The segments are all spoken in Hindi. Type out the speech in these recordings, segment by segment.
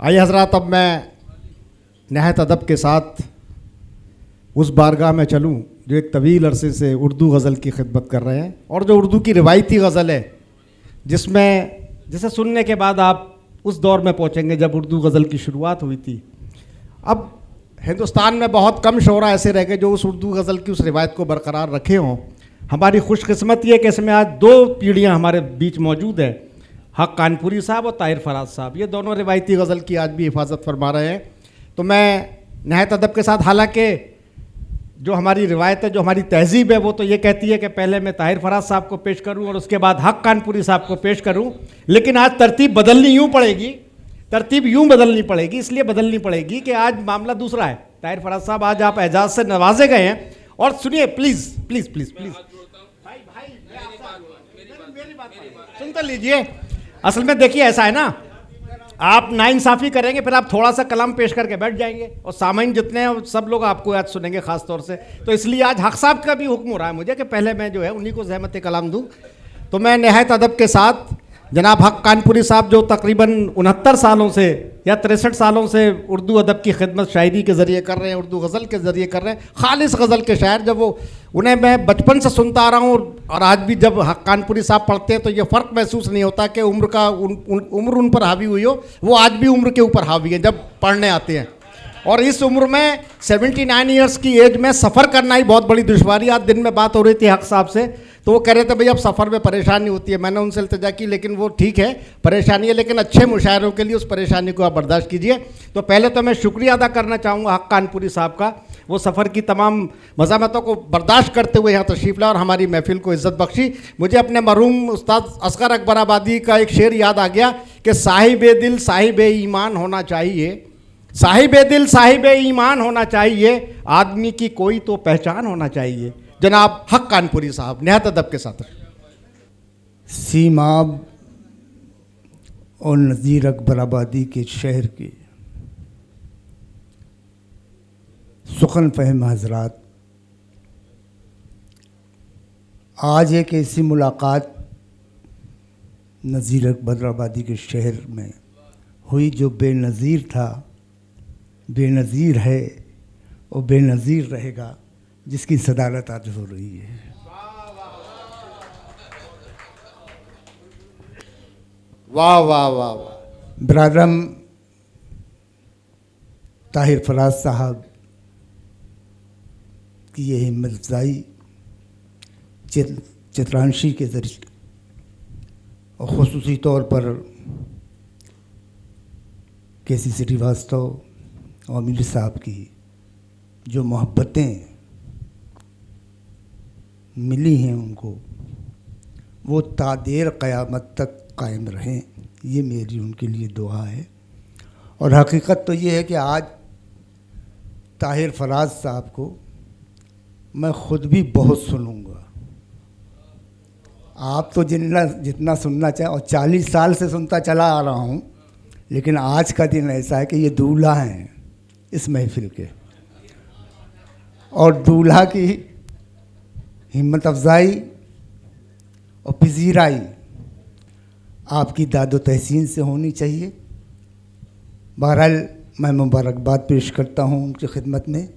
आइए हजरात, अब मैं नहायत अदब के साथ उस बारगाह में चलूं जो एक तवील अरसे से उर्दू गज़ल की खिदमत कर रहे हैं, और जो उर्दू की रिवायती गज़ल है जिसे सुनने के बाद आप उस दौर में पहुंचेंगे जब उर्दू गज़ल की शुरुआत हुई थी। अब हिंदुस्तान में बहुत कम शोरा ऐसे रह गए जो उस उर्दू गज़ल की उस रिवायत को बरकरार रखे हों। हमारी खुशकिस्मती है कि इसमें आज दो पीढ़ियाँ हमारे बीच मौजूद हैं, हक कानपुरी साहब और ताहिर फराज साहब। ये दोनों रिवायती गज़ल की आज भी हिफाजत फरमा रहे हैं। तो मैं नहायत अदब के साथ, हालांकि जो हमारी रिवायत है, जो हमारी तहजीब है, वो तो ये कहती है कि पहले मैं ताहिर फराज साहब को पेश करूं और उसके बाद हक कानपुरी साहब को पेश करूं, लेकिन आज तरतीब बदलनी यूँ पड़ेगी, तरतीब यूँ बदलनी पड़ेगी। इसलिए बदलनी पड़ेगी कि आज मामला दूसरा है। ताहिर फराज साहब, आज आप एजाज से नवाजे गए हैं, और सुनिए प्लीज़ प्लीज़ प्लीज़ प्लीज़ सुन तो लीजिए। असल में देखिए, ऐसा है ना, आप नाइंसाफ़ी करेंगे फिर आप थोड़ा सा कलाम पेश करके बैठ जाएंगे, और सामाइन जितने हैं सब लोग आपको आज सुनेंगे ख़ास तौर से। तो इसलिए आज हक साहब का भी हुक्म हो रहा है मुझे कि पहले मैं जो है उन्हीं को ज़हमत कलाम दूँ। तो मैं नहायत अदब के साथ जनाब हक कानपुरी साहब, जो तकरीबन 69 सालों से या 63 सालों से उर्दू अदब की खिदमत शायरी के ज़रिए कर रहे हैं, उर्दू गज़ल के ज़रिए कर रहे हैं, खालिस गज़ल के शायर, जब वो उन्हें मैं बचपन से सुनता आ रहा हूँ, और आज भी जब हक कानपुरी साहब पढ़ते हैं तो ये फ़र्क महसूस नहीं होता कि उम्र उन पर हावी हुई हो। वो आज भी उम्र के ऊपर हावी है जब पढ़ने आते हैं। और इस उम्र में 79 ईयर्स की एज में सफ़र करना ही बहुत बड़ी दुश्वारी। आज दिन में बात हो रही थी हक साहब से, तो वो कह रहे थे भाई अब सफ़र में परेशानी होती है। मैंने उनसे इल्तिजा की, लेकिन वो ठीक है, परेशानी है, लेकिन अच्छे मुशायरों के लिए उस परेशानी को आप बर्दाश्त कीजिए। तो पहले तो मैं शुक्रिया अदा करना चाहूँगा हक कानपुरी साहब का, वो सफ़र की तमाम मज़ामतों को बर्दाश्त करते हुए यहाँ तशरीफ़ लाए और हमारी महफ़िल को इज़्ज़त बख्शी। मुझे अपने मरहूम उस्ताद असगर अकबर आबादी का एक शेर याद आ गया कि साहिब दिल साहिब ईमान होना चाहिए, साहिब दिल साहिब ईमान होना चाहिए, आदमी की कोई तो पहचान होना चाहिए। जनाब हक कानपुरी साहब नहायत अदब के साथ। सीमाब और नज़ीर अकबर आबादी के शहर के सुखन फहम हजरात, आज एक ऐसी मुलाकात नज़ीर अकबर आबादी के शहर में हुई जो बेनज़ीर था, बेनज़ीर है और बेनज़ीर रहेगा, जिसकी सदारत आज हो रही है। वाह वाह वाह वाह। ब्रादरम ताहिर फराज साहब की ये हिम्मत अफ़ज़ाई चित्रांशी के ज़रिए और ख़ुसूसी तौर पर केसी श्रीवास्तव और मीर साहब की जो मोहब्बतें मिली हैं उनको, वो तादेर क़यामत तक कायम रहें, ये मेरी उनके लिए दुआ है। और हकीकत तो ये है कि आज ताहिर फराज साहब को मैं ख़ुद भी बहुत सुनूंगा। आप तो जितना सुनना चाहें, और 40 साल से सुनता चला आ रहा हूँ, लेकिन आज का दिन ऐसा है कि ये दूल्हा हैं इस महफ़िल के, और दूल्हा की हिम्मत अफ़ज़ाई और पजीराई आपकी दादो तहसीन से होनी चाहिए। बहरहाल मैं मुबारकबाद पेश करता हूँ उनकी खिदमत में,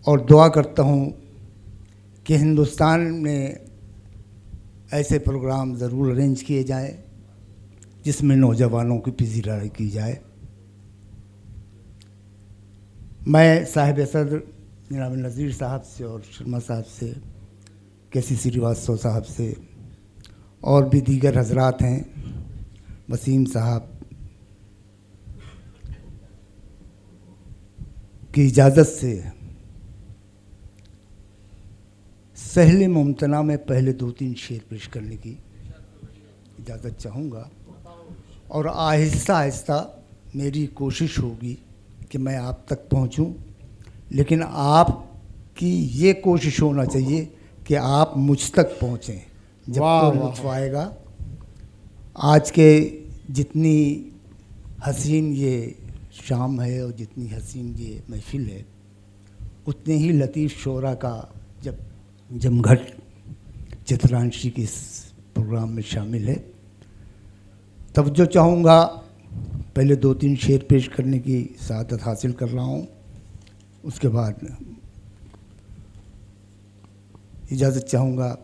और दुआ करता हूँ कि हिंदुस्तान में ऐसे प्रोग्राम ज़रूर अरेंज किए जाएं जिसमें नौजवानों की पजीराई की जाए। मैं साहिब सदर जनाब नज़ीर साहब से और शर्मा साहब से, केसी श्रीवास्तव साहब से, और भी दीगर हजरात हैं, वसीम साहब की इजाज़त से सहले मुमतना में पहले 2-3 शेर पेश करने की इजाज़त चाहूँगा, और आहिस्ता आहिस्ता मेरी कोशिश होगी कि मैं आप तक पहुँचूँ, लेकिन आपकी ये कोशिश होना चाहिए कि आप मुझ तक पहुँचें। जब तो लुत्फ़ आएगा। आज के जितनी हसीन ये शाम है और जितनी हसीन ये महफ़िल है, उतने ही लतीफ़ शोरा का जब जमघट चित्रांशी के इस प्रोग्राम में शामिल है। तवज्जो चाहूँगा पहले 2-3 शेर पेश करने की सआदत हासिल कर रहा हूँ, उसके बाद इजाज़त चाहूँगा।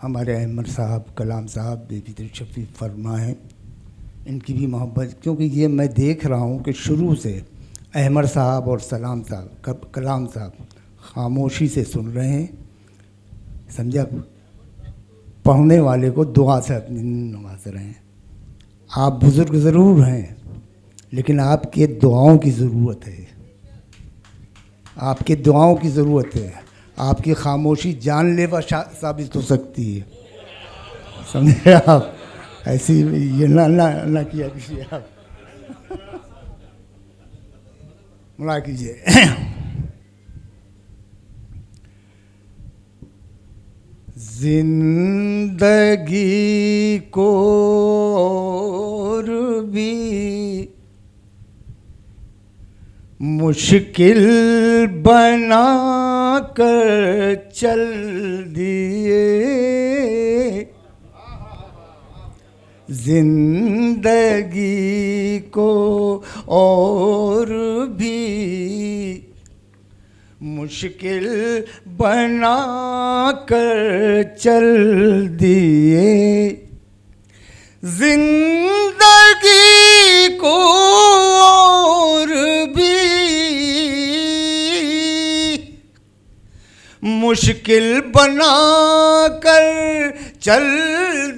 हमारे अहमद साहब, कलाम साहब भी तशरीफ़ फरमा हैं, इनकी भी मोहब्बत, क्योंकि ये मैं देख रहा हूँ कि शुरू से अहमद साहब और कलाम साहब खामोशी से सुन रहे हैं, समझा, पढ़ने वाले को दुआ से अपनी नवाज रहे हैं। आप बुज़ुर्ग ज़रूर हैं, लेकिन आपके दुआओं की ज़रूरत है, आपके दुआओं की ज़रूरत है। आपकी खामोशी जानलेवा साबित हो सकती है, समझे आप। ऐसी ये ना किया कीजिए आप, मुला कीजिए। जिंदगी को और भी मुश्किल बना कर चल दिए, जिंदगी को और भी मुश्किल बना कर चल दिए, जिंदगी को और भी मुश्किल बना कर चल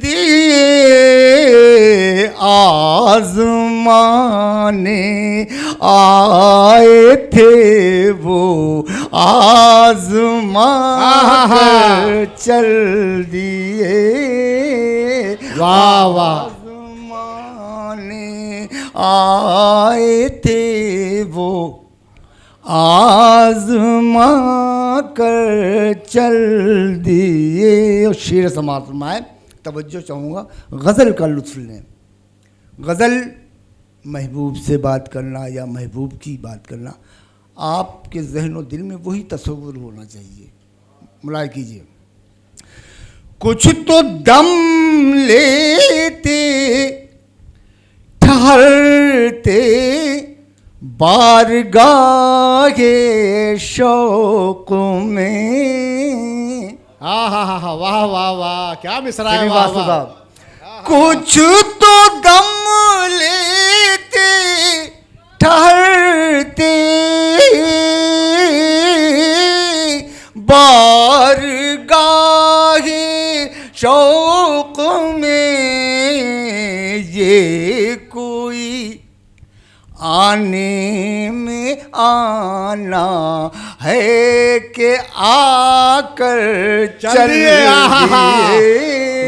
दिए, आज़माने आए थे वो आज़मा कर चल दिए, वाह वाह, आज़माने आए थे वो आज़मा कर चल दिए। और शेर समात फरमाए, तवज्जो चाहूँगा, गज़ल का लुत्फ़ लें। गज़ल महबूब से बात करना या महबूब की बात करना, आपके ज़हन और दिल में वही तस्वुर होना चाहिए। मुलाय कीजिए। कुछ तो दम लेते ठहरते बारगाहे शौक़ में। हा, वाह वाह वाह, क्या मिसरा है, वाह वाह। कुछ तो दम लेते ठहरते बारगाहे शौक़ में, ये कोई आने में आना है कि आकर चलिए।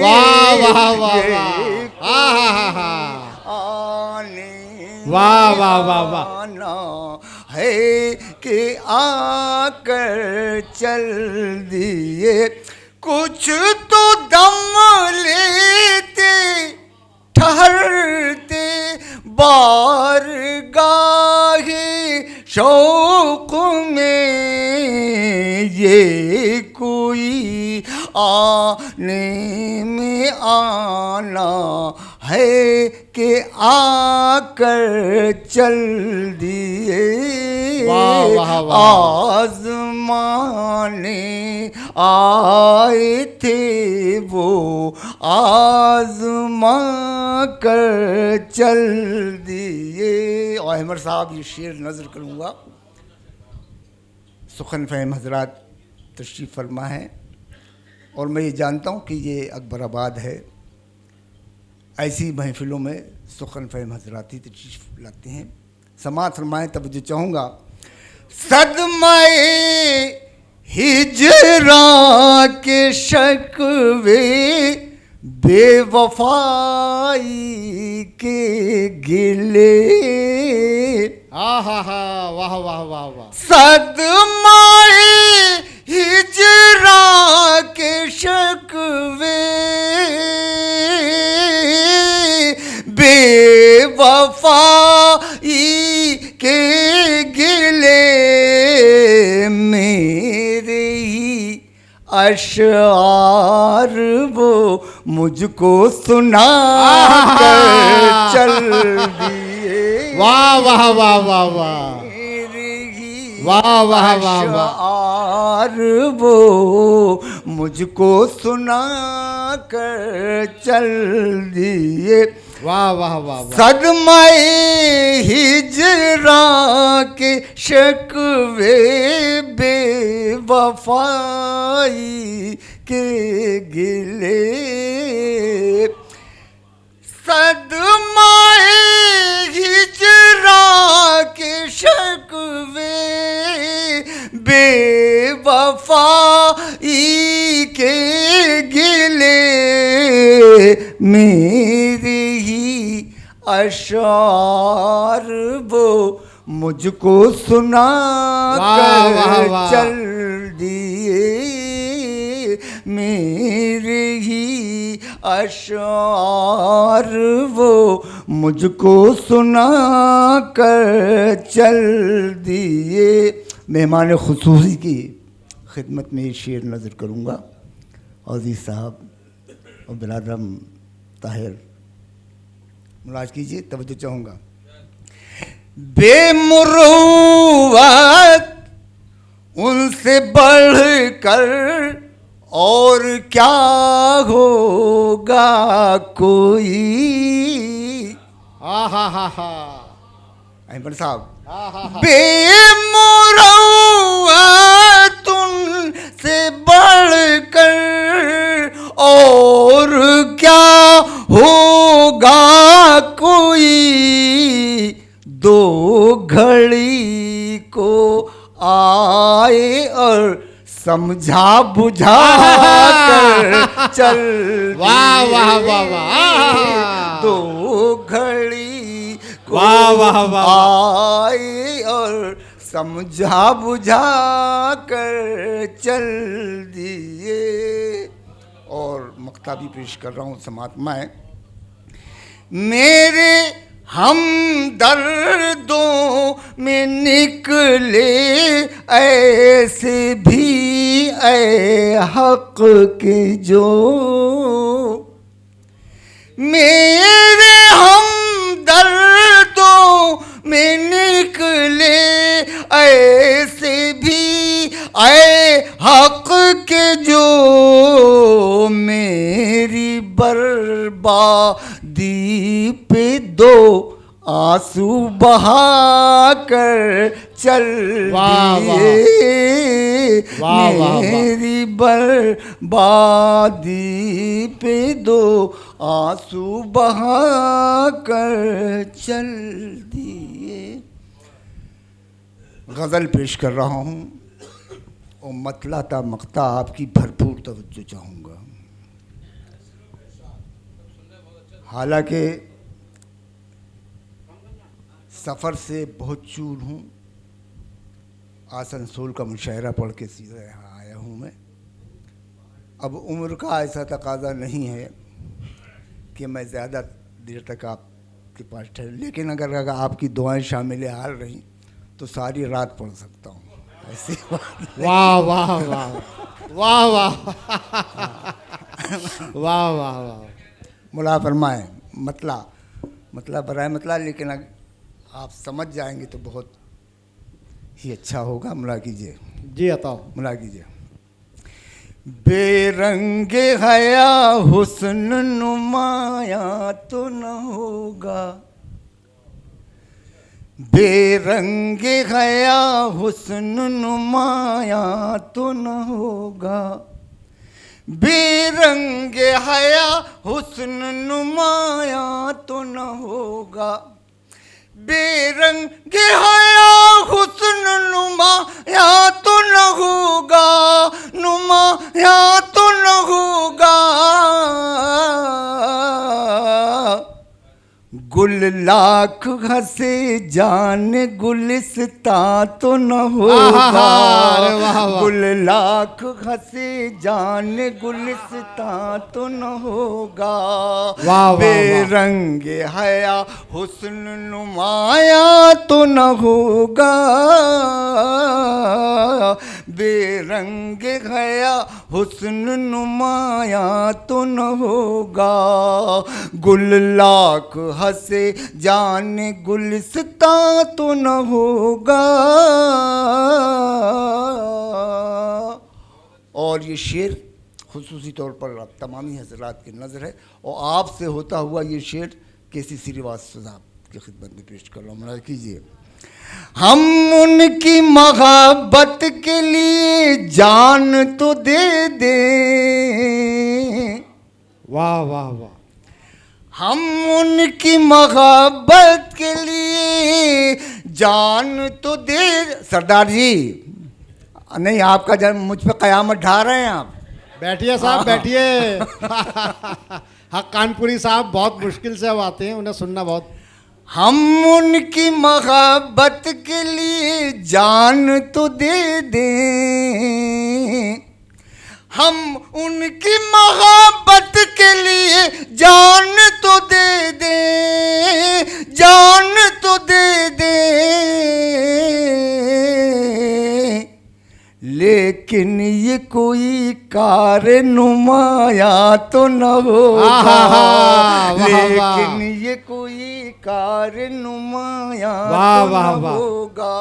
वाह वाह वाह वाह, आने वाह वाह वाह वाह, आना है कि आकर चल दिए। कुछ तो दम लेते ठहरते बारगाहे शौक़ में, ये कोई आने में आना है कि आकर चल दिए। आज़माने आए थे वो आज़मा कर चल दिए। और अहमद साहब ये शेर नज़र करूँगा, सुखन फ़हीम हज़रात तशरीफ़ फरमा है, और मैं ये जानता हूँ कि ये अकबराबाद है। ऐसी महफ़िलों में सुखन फ़हीम हज़रात ही तशरीफ़ लाते हैं। समात फरमाएँ, तवज्जो चाहूँगा। सदमाए हिजरा के शकवे बेवफाई के गिले। हा, वाह वाह वाह वाह। सदमाए हिजरा के शकवे बेवफाई के गिले, मेरे ही अशआर वो मुझको सुना कर चल दिए। वाह वाह वाह वाह वाह वाह वाह वाह वाह। और वो मुझको सुना कर चल दिए। वाह वाह वाह वाह। सदमाए हिजरा के शकवे बेवफाई के गिले। सदमाए हिजरा के शकवे बेवफाई के गिले। मेरे ही अशार वो मुझको सुना कर चल दिए। मेरे ही अशार वो मुझको सुना कर चल दिए। मेहमान खुसूसी की खिदमत में ये शेर नज़र करूँगा। अज़ीज़ साहब और बिरादरम ताहिर मुलाज कीजिए, तवज्जो चाहूँगा। बेमुरुवत उनसे बढ़कर और क्या होगा कोई। हा हा हा हा। अहमद साहब, बेमुरुवत उनसे बढ़कर और क्या होगा कोई। दो घड़ी को आए और समझा बुझा कर चल। वाह वाह वाह वाह। दो घड़ी को वाह वाह वाह। आए और समझा बुझा कर चल दिए। और मक्ता भी पेश कर रहा हूँ समात में। मेरे हमदर्दों में निकले ऐसे भी ऐ हक के जो। मेरे हमदर्दों में निकले ऐसे भी ऐ हक के जो। मेरी बर्बादी पे दो आंसू बहा कर चल दिए। मेरी बर्बादी पे दो आंसू बहा कर चल दिए। गज़ल पेश कर रहा हूँ और मतलाता मक्ता आपकी भरपूर तवज्जो चाहूँगा। हालांकि सफ़र से बहुत चूर हूँ। आसनसोल का मुशायरा पढ़ के सीधा यहाँ आया हूँ मैं। अब उम्र का ऐसा तकाजा नहीं है कि मैं ज़्यादा देर तक आपके पास ठहर, लेकिन अगर आपकी दुआएं शामिल हाल रही तो सारी रात पढ़ सकता हूँ। ऐसी बात। वाह वाह वाह वाह वाह वाह वाह वाह। मुला फरमाए मतला बराए मतला, लेकिन आप समझ जाएंगे तो बहुत ही अच्छा होगा। मुला कीजिए जी, अता मुला कीजिए। बेरंगे हया हुस्न नुमाया तो न होगा। बेरंगे हया हुस्न नुमाया तो न होगा। बेरंगे हया हुस्न नुमाया तो न होगा। बेरंगे हया हुस्न नुमाया तो न होगा। नुमाया तो न होगा। गुल लाख हंसे जान गुलिस्ता तो न होगा। गुल लाख हंसे जान गुलिस्ता तो न होगा। बेरंगे हया हुस्न नुमाया तो न होगा। बेरंग गया हुस्न नुमाया तो न होगा, गुल लाख हंसे जाने गुलिस्ता तो न होगा। और ये शेर खुसूसी तौर पर आप तमामी हजरात की नज़र है और आपसे होता हुआ ये शेर केसी श्रीवास्तव साहब की खिदमत में पेश कर रहा हूँ। मुलाज़ कीजिए। हम उनकी मोहब्बत के लिए जान तो दे दें, वाह वाह वाह। हम उनकी मोहब्बत के लिए जान तो दे। सरदार जी नहीं, आपका जन्म मुझ पे कयामत ढा रहे हैं आप। बैठिए साहब बैठिए। हाँ, कानपुरी साहब बहुत मुश्किल से अब आते हैं, उन्हें सुनना बहुत। हम उनकी मोहब्बत के लिए जान तो दे दें, हम उनकी मोहब्बत के लिए जान तो दे दें, जान तो दे दें, लेकिन ये कोई कार नुमाया तो न होगा, लेकिन ये कोई कार नुमाया तो न होगा,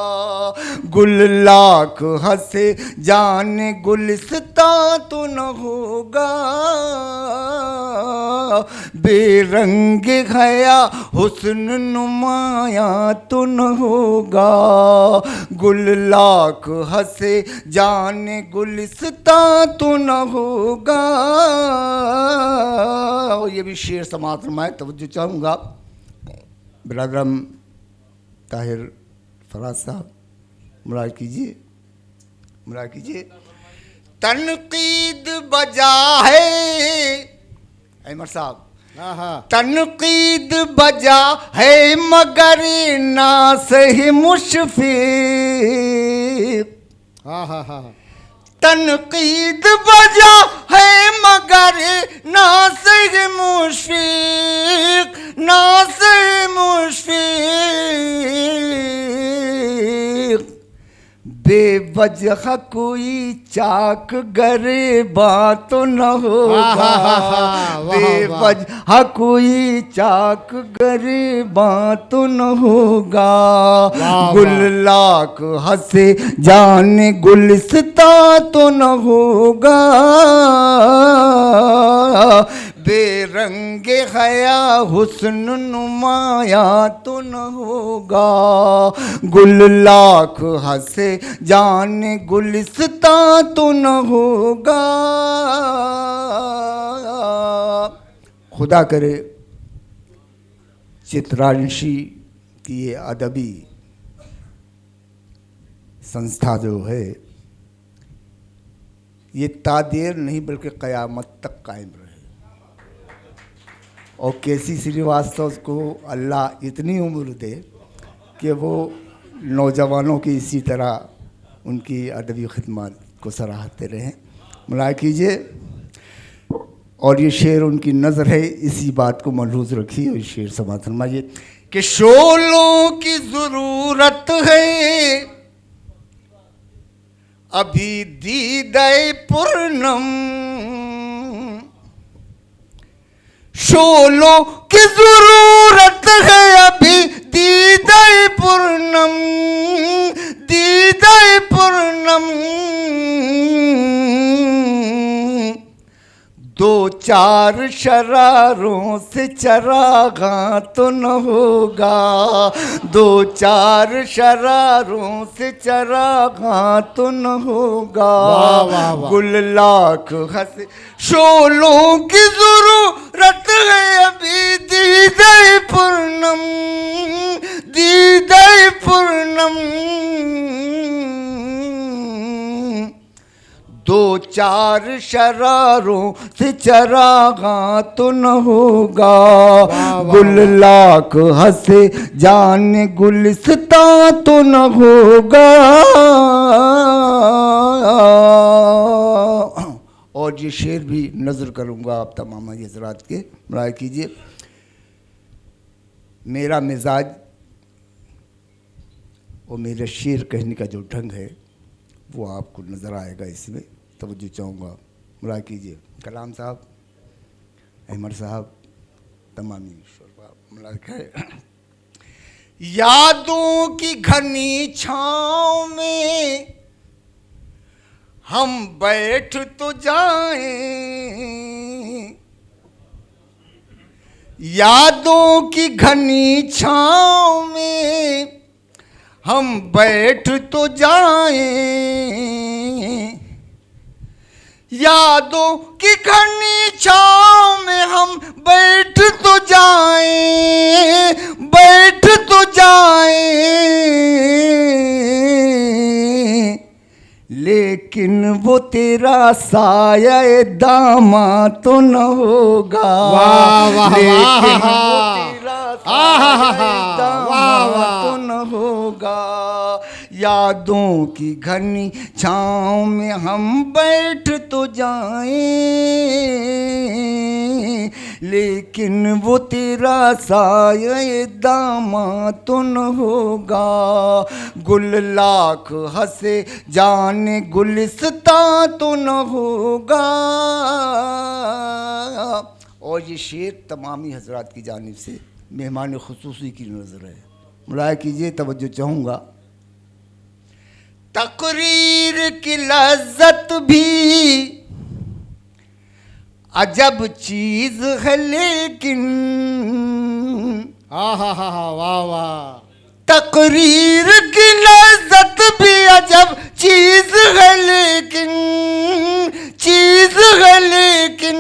गुल लाख हंसे जाने गुलिस्ता तो न होगा, बेरंग गया हुस्न नुमाया तो न होगा, गुल लाख हंसे जाने गुलिस्ता तो न होगा। और ये भी शेर समात फरमाए, तवज्जो चाहूँगा बिरादरम ताहिर फराज साहब, मुराद कीजिए, मुराद कीजिए। तनकीद बजा है अहमद साहब, तनकीद बजा है मगर ना सही मुशफिक, हाँ हाँ हाँ, तनकीद बजा है मगर ना सही मुशफिक, ना सही मुशफिक, बेवजह कोई चाक गरेबा तो न होगा, बेवजह कोई चाक गरेबा तो न होगा, गुल लाख हंसे जाने गुलिस्ता तो न होगा, बेरंग हया हुस्न नुमाया तो न होगा, गुल लाख हंसे जाने गुलिस्ता तो न होगा। खुदा करे चित्रांशी की ये अदबी संस्था जो है ये तादेर नहीं बल्कि क़यामत तक कायम रहे, और केसी श्रीवास्तव को अल्लाह इतनी उम्र दे कि वो नौजवानों की इसी तरह उनकी अदबी खिदमत को सराहते रहें। मुलाहिज़ा कीजिए। और ये शेर उनकी नज़र है, इसी बात को मलहूज़ रखिए और शेर समात फरमाइए कि शोलों की ज़रूरत है अभी दीदाए पूर्णम, शोलों की ज़रूरत है अभी दीदाए पूर्णम, दीदाए पूर्णम, दो चार शरारों से चरागा तो न होगा, दो चार शरारों से चरागा तो न होगा, गुल लाख हंसे शोलों की ज़रूरत है अभी दीदाए पूर्णम, दीदाए पूर्णम, दो चार शरारों से चरागा तो न होगा, गुल लाख हंसे जाने गुलिस्ता तो न होगा। और ये शेर भी नज़र करूँगा आप तमाम हज़रात के, मुलाहिज़ा कीजिए। मेरा मिजाज और मेरा शेर कहने का जो ढंग है वो आपको नज़र आएगा इसमें, तवज्जो चाहूँगा। मुराद कीजिए कलाम साहब, अहमद साहब, तमामी शोरबा मुराद करें। यादों की घनी छाँव में हम बैठ तो जाएं, यादों की घनी छाँव में हम बैठ तो जाएं, यादों की घनी छाँव में हम बैठ तो जाएं, बैठ तो जाएं, लेकिन वो तेरा साया दामा तो न होगा। वाह वाह लेकिन वाह, वो तेरा साया दामा तो न होगा। यादों की घनी छाँव में हम बैठ तो जाएं, लेकिन वो तेरा साया दामा तो न होगा। गुल लाख हंसे जाने गुलिस्तां तो न होगा। और ये शेर तमामी हजरात की जानिब से मेहमान खुसूसी की नज़र है, मुलाय कीजिए, तवज्जो चाहूँगा। तकरीर की लज्जत भी अजब चीज है लेकिन, हा हा हा हा, वाह वाह। तकरीर की लज्जत भी अजब चीज है लेकिन, चीज है लेकिन,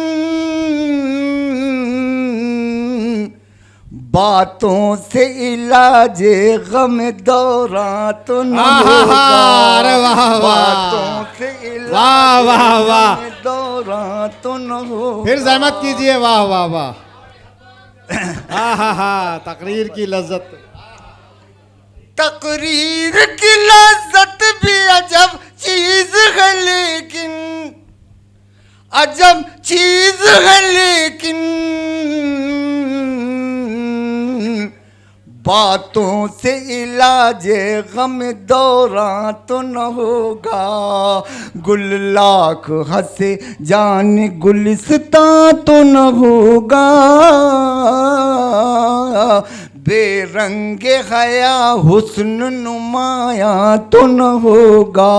बातों से इलाजे गम दौरां तो न होगा। अरे वाह वाह, बातों से वाह वाह वाह, इलाजे दौरां तो न होगा। फिर जहमत कीजिए, वाह वाह वाह। हा हा हा, तकरीर की लज्जत, तकरीर की लज्जत भी अजब चीज है लेकिन, अजब चीज है लेकिन, बातों से इलाजे गम दौरां तो न होगा। गुल लाख हंसे जान गुलिस्तां तो न होगा। बेरंगे हया हुस्न नुमाया तो न होगा।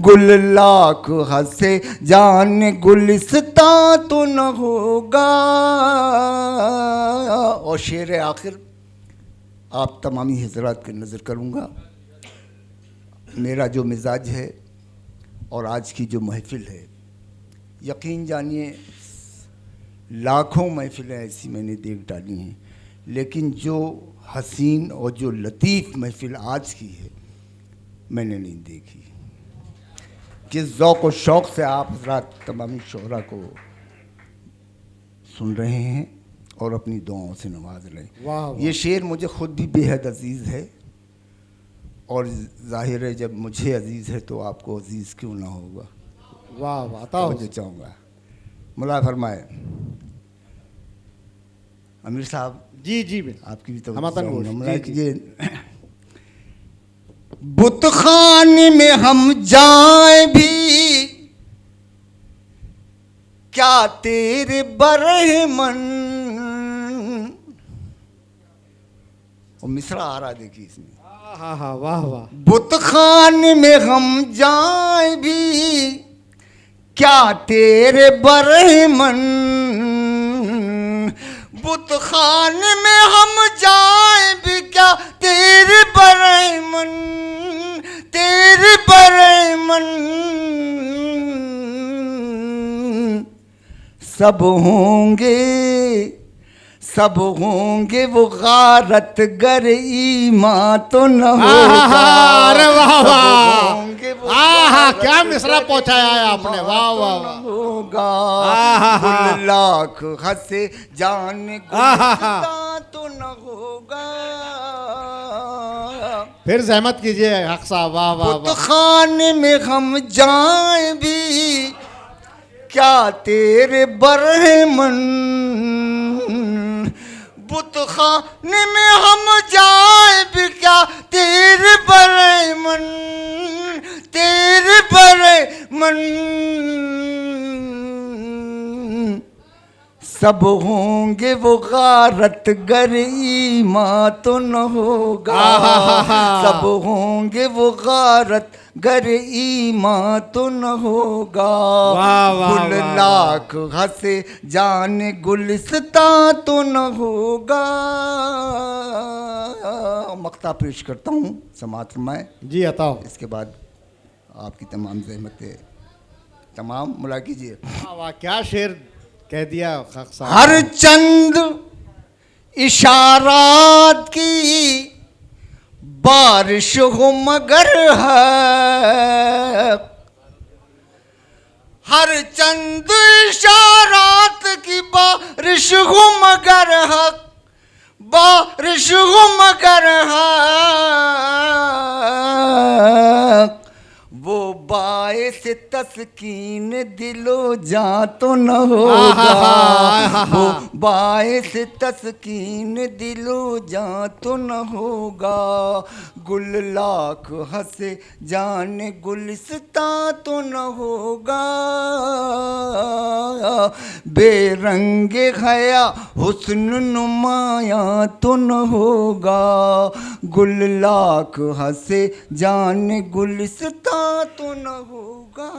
गुल लाख हंसे जान गुलिस्तां तो न होगा। और शेर आखिर आप तमामी हजरात की नज़र करूँगा। मेरा जो मिजाज है और आज की जो महफिल है, यकीन जानिए लाखों महफिलें ऐसी मैंने देख डाली हैं, लेकिन जो हसीन और जो लतीफ़ महफिल आज की है मैंने नहीं देखी। किस ज़ौक़ और शौक़ से आप हजरात तमामी शोहरा को सुन रहे हैं और अपनी दुआओं से नवाज रहे हैं। वाह वाह। ये शेर मुझे ख़ुद भी बेहद अजीज़ है, और जाहिर है जब मुझे अजीज़ है तो आपको अजीज़ क्यों ना होगा। वाह वाह, मुझे चाहूँगा मुला फरमाए अमीर साहब। जी जी, आपकी भी तो हमतन गोश, मुला जी, कीजिए। बुतखाने में हम जाए भी क्या तेरे बरहमन, और मिसरा आ रहा देखिए इसमें। हा हा, वाह वाह। बुतखाने में हम जाए भी क्या तेरे बरहमन, बुतखाने में हम जाए भी क्या तेरे बरहमन, तेरे बरहमन। सब होंगे, सब होंगे वो गारत गर ईमान तो न होगा। अरे वाह वाह, होंगे वो आहा, क्या मिसरा पहुंचाया है आपने, वाह वाह वाह। होगा। आहा, गुल लाख हंसे जान गुलिस्तां तो न होगा। फिर जहमत कीजिए हक साहब, वाह वाह वाह। बुतखाने में हम जाए भी क्या तेरे बरहमन, बुतखाने में हम जाए भी क्या तेरे बरहमन, तेरे सब होंगे वो गारत गर ईमान तो न होगा। सब होंगे वो गारत गर ईमान तो न होगा। वाह, वाह, गुल वाह, लाख हंसे जाने गुलिस्ता तो न होगा। मक्ता पेश करता हूँ समात फरमाएं। जी अताओ। इसके बाद आपकी तमाम ज़हमतें तमाम मुला कीजिए। वाह वाह, क्या शेर कह दिया खाक साहब। हर चंद इशारात की बारिश हो मगर है। हर चंद इशारात की बारिश हो मगर है। बारिश हो मगर है। वो बायस तस्कीन दिलो जा तो न होगा। वो बायस तस्कीन दिलो जा तो न होगा। गुल लाख हंसे जाने गुलिस्ता तो न होगा। बेरंगे हया हुस्न नुमाया तो न होगा। गुल लाख हंसे जाने गुलिस्ता तो न होगा।